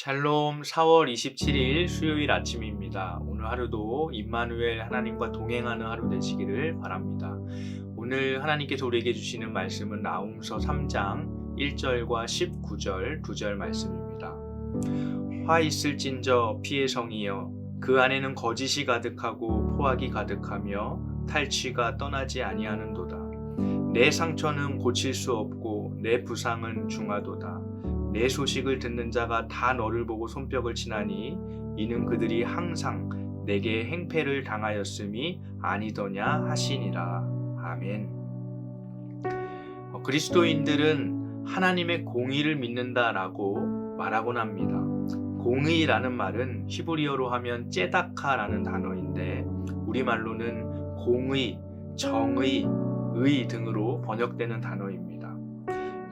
샬롬 4월 27일 수요일 아침입니다. 오늘 하루도 임마누엘 하나님과 동행하는 하루 되시기를 바랍니다. 오늘 하나님께서 우리에게 주시는 말씀은 나훔서 3장 1절과 19절 2절 말씀입니다. 화 있을진저 피의 성이여 그 안에는 거짓이 가득하고 포악이 가득하며 탈취가 떠나지 아니하는도다. 내 상처는 고칠 수 없고 내 부상은 중하도다. 내 소식을 듣는 자가 다 너를 보고 손뼉을 치나니 이는 그들이 항상 내게 행패를 당하였음이 아니더냐 하시니라. 아멘. 그리스도인들은 하나님의 공의를 믿는다라고 말하곤 합니다. 공의라는 말은 히브리어로 하면 째다카라는 단어인데 우리말로는 공의, 정의, 의 등으로 번역되는 단어입니다.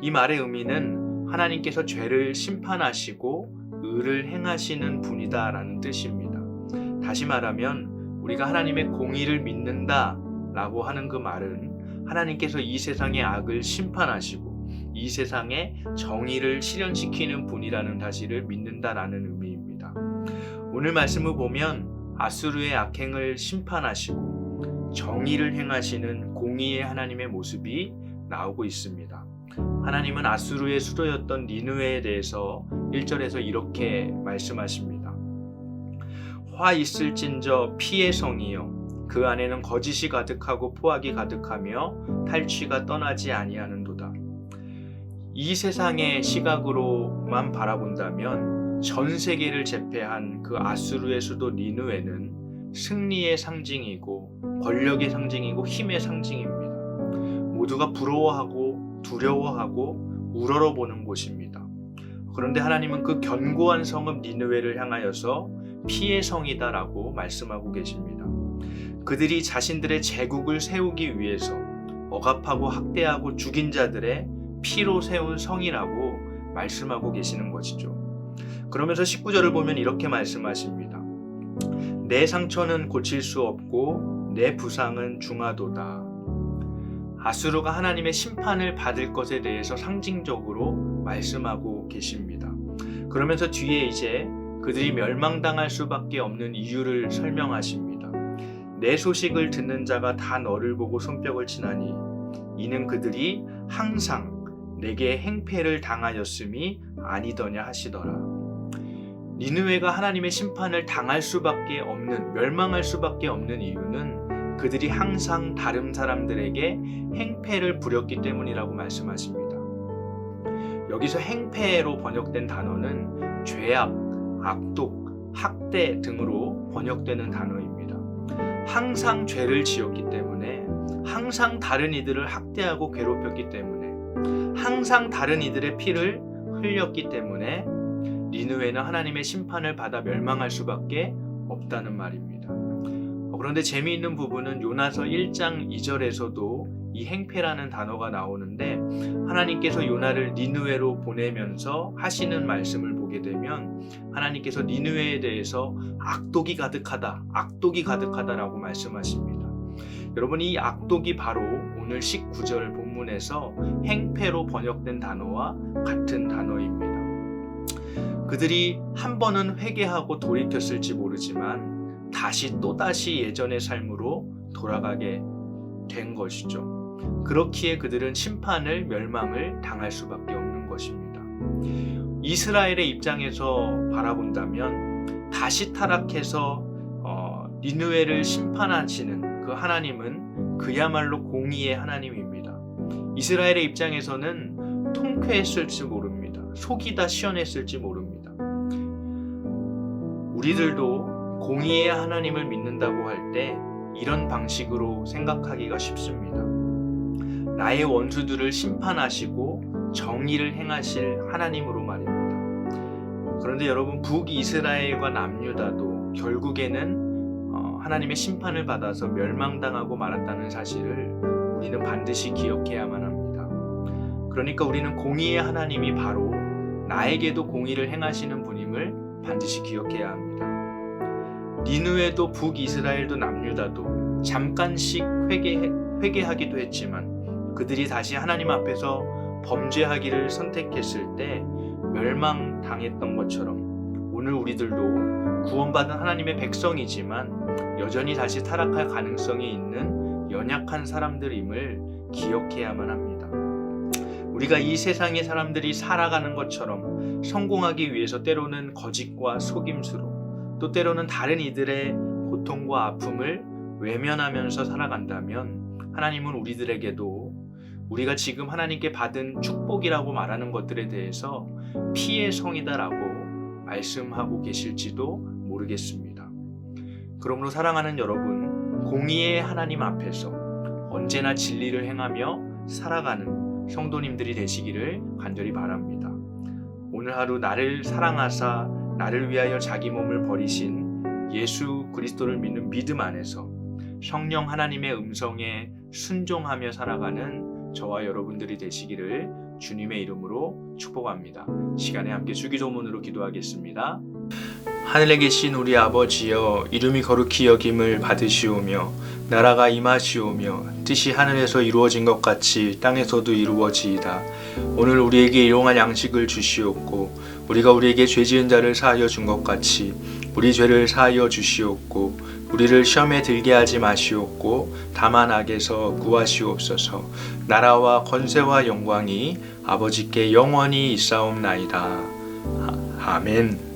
이 말의 의미는 하나님께서 죄를 심판하시고 의를 행하시는 분이다 라는 뜻입니다. 다시 말하면 우리가 하나님의 공의를 믿는다 라고 하는 그 말은 하나님께서 이 세상의 악을 심판하시고 이 세상의 정의를 실현시키는 분이라는 사실을 믿는다라는 의미입니다. 오늘 말씀을 보면 아수르의 악행을 심판하시고 정의를 행하시는 공의의 하나님의 모습이 나오고 있습니다. 하나님은 아수르의 수도였던 니느웨에 대해서 1절에서 이렇게 말씀하십니다. 화 있을진저 피의 성이여 그 안에는 거짓이 가득하고 포악이 가득하며 탈취가 떠나지 아니하는도다. 이 세상의 시각으로만 바라본다면 전 세계를 제패한 그 아수르의 수도 니느웨는 승리의 상징이고 권력의 상징이고 힘의 상징입니다. 모두가 부러워하고 두려워하고 우러러보는 곳입니다. 그런데 하나님은 그 견고한 성읍 니느웨를 향하여서 피의 성이다라고 말씀하고 계십니다. 그들이 자신들의 제국을 세우기 위해서 억압하고 학대하고 죽인 자들의 피로 세운 성이라고 말씀하고 계시는 것이죠. 그러면서 19절을 보면 이렇게 말씀하십니다. 내 상처는 고칠 수 없고 내 부상은 중하도다. 아수르가 하나님의 심판을 받을 것에 대해서 상징적으로 말씀하고 계십니다. 그러면서 뒤에 이제 그들이 멸망당할 수밖에 없는 이유를 설명하십니다. 내 소식을 듣는 자가 다 너를 보고 손뼉을 치나니 이는 그들이 항상 내게 행패를 당하였음이 아니더냐 하시더라. 니느웨가 하나님의 심판을 당할 수밖에 없는, 멸망할 수밖에 없는 이유는 그들이 항상 다른 사람들에게 행패를 부렸기 때문이라고 말씀하십니다. 여기서 행패로 번역된 단어는 죄악, 악독, 학대 등으로 번역되는 단어입니다. 항상 죄를 지었기 때문에, 항상 다른 이들을 학대하고 괴롭혔기 때문에, 항상 다른 이들의 피를 흘렸기 때문에 니느웨는 하나님의 심판을 받아 멸망할 수밖에 없다는 말입니다. 그런데 재미있는 부분은 요나서 1장 2절에서도 이 행패라는 단어가 나오는데 하나님께서 요나를 니느웨로 보내면서 하시는 말씀을 보게 되면 하나님께서 니느웨에 대해서 악독이 가득하다라고 말씀하십니다. 여러분, 이 악독이 바로 오늘 19절 본문에서 행패로 번역된 단어와 같은 단어입니다. 그들이 한 번은 회개하고 돌이켰을지 모르지만 다시 또다시 예전의 삶으로 돌아가게 된 것이죠. 그렇기에 그들은 심판을, 멸망을 당할 수밖에 없는 것입니다. 이스라엘의 입장에서 바라본다면 다시 타락해서 니느웨를 심판하시는 그 하나님은 그야말로 공의의 하나님입니다. 이스라엘의 입장에서는 통쾌했을지 모릅니다. 속이 다 시원했을지 모릅니다. 우리들도 공의의 하나님을 믿는다고 할 때 이런 방식으로 생각하기가 쉽습니다. 나의 원수들을 심판하시고 정의를 행하실 하나님으로 말입니다. 그런데 여러분, 북이스라엘과 남유다도 결국에는 하나님의 심판을 받아서 멸망당하고 말았다는 사실을 우리는 반드시 기억해야만 합니다. 그러니까 우리는 공의의 하나님이 바로 나에게도 공의를 행하시는 분임을 반드시 기억해야 합니다. 니느웨도 북이스라엘도 남유다도 잠깐씩 회개하기도 했지만 그들이 다시 하나님 앞에서 범죄하기를 선택했을 때 멸망당했던 것처럼 오늘 우리들도 구원받은 하나님의 백성이지만 여전히 다시 타락할 가능성이 있는 연약한 사람들임을 기억해야만 합니다. 우리가 이 세상의 사람들이 살아가는 것처럼 성공하기 위해서 때로는 거짓과 속임수로, 또 때로는 다른 이들의 고통과 아픔을 외면하면서 살아간다면 하나님은 우리들에게도 우리가 지금 하나님께 받은 축복이라고 말하는 것들에 대해서 피의 성이다라고 말씀하고 계실지도 모르겠습니다. 그러므로 사랑하는 여러분, 공의의 하나님 앞에서 언제나 진리를 행하며 살아가는 성도님들이 되시기를 간절히 바랍니다. 오늘 하루 나를 사랑하사 나를 위하여 자기 몸을 버리신 예수 그리스도를 믿는 믿음 안에서 성령 하나님의 음성에 순종하며 살아가는 저와 여러분들이 되시기를 주님의 이름으로 축복합니다. 시간에 함께 주기도문으로 기도하겠습니다. 하늘에 계신 우리 아버지여, 이름이 거룩히 여김을 받으시오며 나라가 임하시오며 뜻이 하늘에서 이루어진 것 같이 땅에서도 이루어지이다. 오늘 우리에게 일용할 양식을 주시옵고 우리가 우리에게 죄 지은 자를 사하여 준 것 같이 우리 죄를 사하여 주시옵고 우리를 시험에 들게 하지 마시옵고 다만 악에서 구하시옵소서. 나라와 권세와 영광이 아버지께 영원히 있사옵나이다. 아멘.